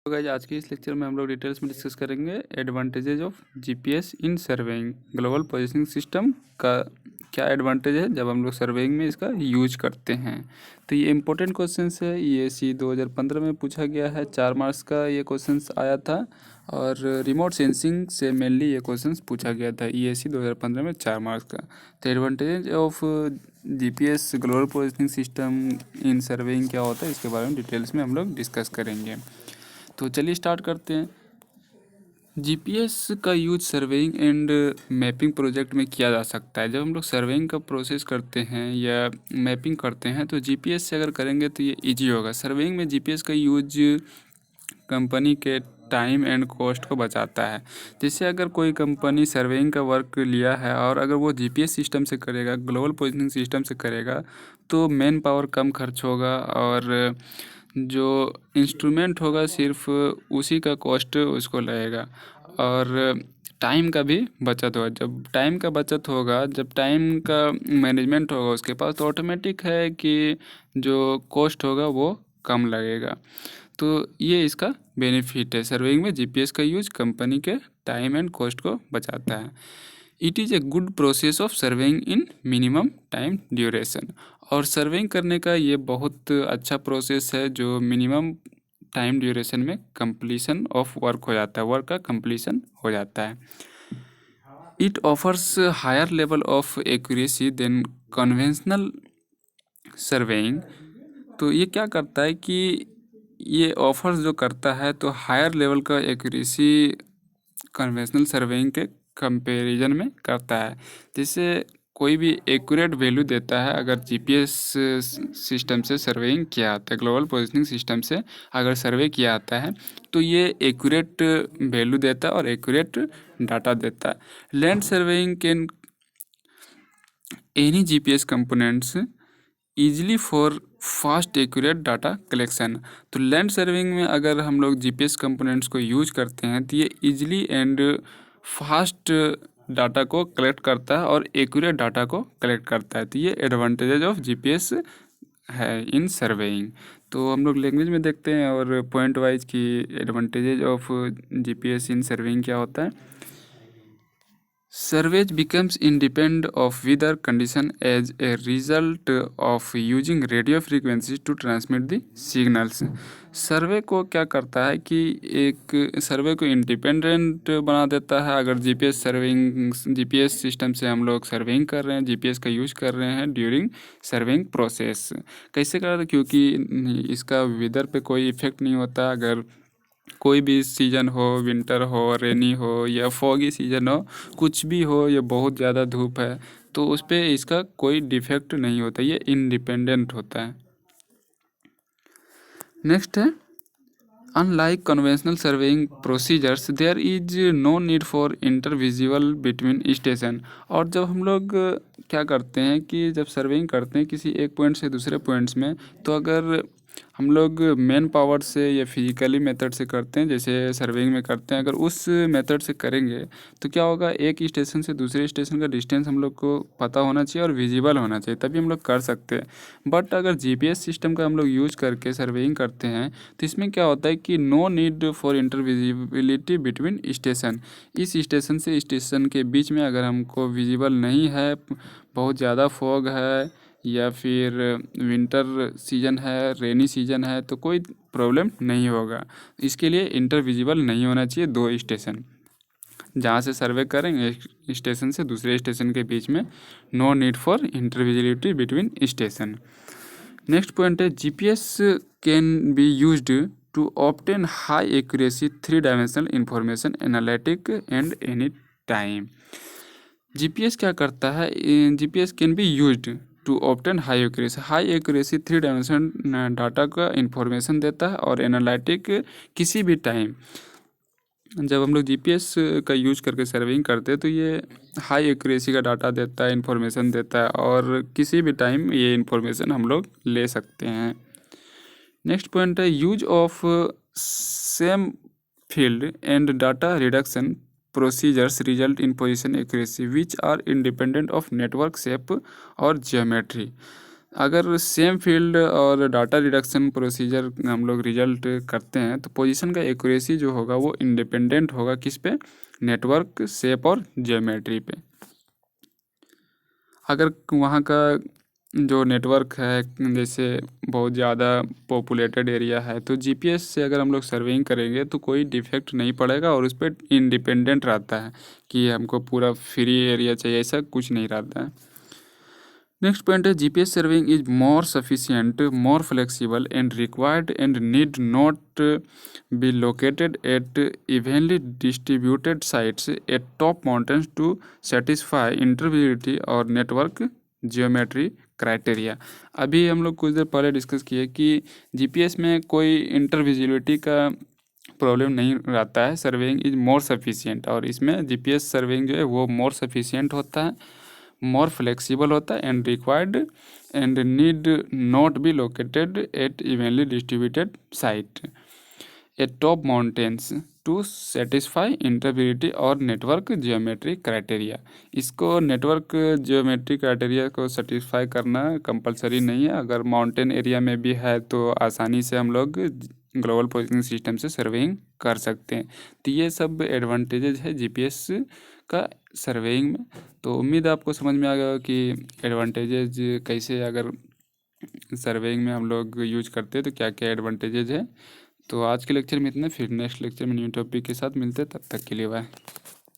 तो गाइस आज के इस लेक्चर में हम लोग डिटेल्स में डिस्कस करेंगे advantages of GPS in surveying. Global positioning system का क्या एडवांटेज है जब हम लोग सर्वेइंग में इसका यूज करते हैं। तो ये इंपॉर्टेंट क्वेश्चन है। ईएसी 2015 में पूछा गया है, 4 मार्क्स का ये क्वेश्चन आया था और रिमोट सेंसिंग से मेनली ये क्वेश्चन पूछा गया था ईएसी 2015 में 4 मार्क्स का। तो advantage of GPS global positioning system in surveying क्या होता है, इसके बारे में डिटेल्स में हम लोग डिस्कस करेंगे। तो चलिए स्टार्ट करते हैं। जीपीएस का use surveying and mapping project में किया जा सकता है। जब हम लोग सर्वेइंग का प्रोसेस करते हैं या मैपिंग करते हैं तो जीपीएस से अगर करेंगे तो ये इजी होगा। सर्वेइंग में जीपीएस का यूज कंपनी के टाइम एंड कॉस्ट को बचाता है। जैसे अगर कोई कंपनी सर्वेइंग का वर्क लिया है और अगर वो जीपीएस सिस्टम से करेगा, ग्लोबल पोजीशनिंग सिस्टम से करेगा, तो मैन पावर कम खर्च होगा और जो इंस्ट्रूमेंट होगा सिर्फ उसी का कॉस्ट उसको लगेगा और टाइम का भी बचत होगा। जब टाइम का बचत होगा, जब टाइम का मैनेजमेंट होगा उसके पास, तो ऑटोमेटिक है कि जो कॉस्ट होगा वो कम लगेगा। तो ये इसका बेनिफिट है। सर्वेइंग में जीपीएस का यूज कंपनी के टाइम एंड कॉस्ट को बचाता है। It is a good process of surveying in minimum time duration. और सर्वेइंग करने का ये बहुत अच्छा प्रोसेस है जो मिनिमम टाइम ड्यूरेशन में कंप्लीशन ऑफ वर्क हो जाता है, वर्क का कंप्लीशन हो जाता है। It offers higher level of accuracy than conventional surveying. तो ये क्या करता है कि ये ऑफर्स जो करता है तो हायर लेवल का एक्यूरेसी कन्वेंशनल सर्वेइंग के कंपैरिजन में करता है। जैसे कोई भी एक्यूरेट वैल्यू देता है। अगर जीपीएस सिस्टम से सर्वेइंग किया आता है, ग्लोबल पोजीशनिंग सिस्टम से अगर सर्वे किया आता है तो ये एक्यूरेट वैल्यू देता है और एक्यूरेट डाटा देता है। Land surveying can any GPS components easily for fast accurate data collection. तो लैंड सर्विंग में अगर हम लोग जीपीएस कंपोनेंट्स को यूज करते हैं तो ये ईजिली एंड फास्ट डाटा को कलेक्ट करता है और एक्यूरेट डाटा को कलेक्ट करता है। तो ये एडवांटेजेज ऑफ जीपीएस है इन सर्वेइंग। तो हम लोग लैंग्वेज में देखते हैं और पॉइंट वाइज की advantages of GPS in surveying क्या होता है। Survey becomes independent of weather condition as a result of using radio frequencies to transmit the signals. सर्वे को क्या करता है कि एक सर्वे को इंडिपेंडेंट बना देता है। अगर जीपीएस सिस्टम से हम लोग सर्वेइंग कर रहे हैं, जीपीएस का यूज कर रहे हैं ड्यूरिंग सर्वेइंग प्रोसेस। कैसे कर रहे हैं? क्योंकि इसका वेदर पे कोई इफेक्ट नहीं होता। अगर कोई भी सीज़न हो, विंटर हो, रेनी हो या फॉगी सीज़न हो, कुछ भी हो, या बहुत ज़्यादा धूप है, तो उस पर इसका कोई डिफेक्ट नहीं होता, ये इंडिपेंडेंट होता है। नेक्स्ट है, unlike conventional surveying procedures there is no need for intervisible between station. और जब हम लोग क्या करते हैं कि जब सर्वेइंग करते हैं किसी एक पॉइंट से दूसरे पॉइंट्स में, तो अगर हम लोग मैन पावर से या फिजिकली मेथड से करते हैं, जैसे सर्वेइंग में करते हैं, अगर उस मेथड से करेंगे तो क्या होगा, एक स्टेशन से दूसरे स्टेशन का डिस्टेंस हम लोग को पता होना चाहिए और विजिबल होना चाहिए, तभी हम लोग कर सकते हैं। बट अगर जीपीएस सिस्टम का हम लोग यूज करके सर्वेइंग करते हैं तो इसमें क्या होता है कि no need for intervisibility between station. इस स्टेशन से स्टेशन के बीच में अगर हमको विजिबल नहीं है, बहुत ज़्यादा फॉग है या फिर विंटर सीजन है, रेनी सीजन है, तो कोई प्रॉब्लम नहीं होगा। इसके लिए इंटरविजिबल नहीं होना चाहिए दो स्टेशन। जहाँ से सर्वे करेंगे स्टेशन से दूसरे स्टेशन के बीच में no need for intervisibility between station. Next point है, GPS can be used to obtain high accuracy 3 dimensional information analytic and any time. GPS क्या करता है, GPS can be used to obtain high accuracy 3 dimension data का information देता है और analytic किसी भी टाइम। जब हम लोग जीपीएस का यूज करके सर्विंग करते हैं तो ये हाई एक्यूरेसी का डाटा देता है, इंफॉर्मेशन देता है और किसी भी टाइम ये इंफॉर्मेशन हम लोग ले सकते हैं। नेक्स्ट पॉइंट है, use of same field and data reduction procedures result in position accuracy which are independent of network shape और जियोमेट्री। अगर सेम फील्ड और डाटा रिडक्शन प्रोसीजर हम लोग रिजल्ट करते हैं तो पोजीशन का एक्यूरेसी जो होगा वो इंडिपेंडेंट होगा किस पे, नेटवर्क शेप और ज्योमेट्री पे। अगर वहाँ का जो नेटवर्क है जैसे बहुत ज़्यादा पॉपुलेटेड एरिया है तो जीपीएस से अगर हम लोग सर्वेइंग करेंगे तो कोई डिफेक्ट नहीं पड़ेगा और उस पर इंडिपेंडेंट रहता है कि हमको पूरा फ्री एरिया चाहिए, ऐसा कुछ नहीं रहता है। नेक्स्ट पॉइंट है GPS surveying is more sufficient, more flexible and required and need not be located at evenly distributed sites at top mountains to satisfy intervisibility और नेटवर्क जियोमेट्री क्राइटेरिया। अभी हम लोग कुछ देर पहले डिस्कस किए कि जीपीएस में कोई इंटरविजिबिलिटी का प्रॉब्लम नहीं रहता है, सर्वेइंग इज मोर सफिशिएंट, और इसमें जीपीएस सर्वेइंग जो है वो मोर सफिशिएंट होता है, मोर फ्लेक्सिबल होता है and required and need not be located at evenly distributed site at top mountains to satisfy intervisibility और नेटवर्क जियोमेट्री क्राइटेरिया। इसको नेटवर्क जियोमेट्री क्राइटेरिया को सेटिस्फाई करना कंपलसरी नहीं है, अगर माउंटेन एरिया में भी है तो आसानी से हम लोग ग्लोबल पोजिशनिंग सिस्टम से सर्वेइंग कर सकते हैं। तो ये सब एडवांटेजेस है जीपीएस का सर्वेइंग में। तो उम्मीद है आपको समझ में आ गया कि एडवांटेजेज कैसे अगर सर्वेइंग में हम लोग यूज करते हैं तो क्या क्या एडवांटेजेज है। तो आज के लेक्चर में इतना, फिर नेक्स्ट लेक्चर में न्यू टॉपिक के साथ मिलते हैं, तब तक के लिए बाय।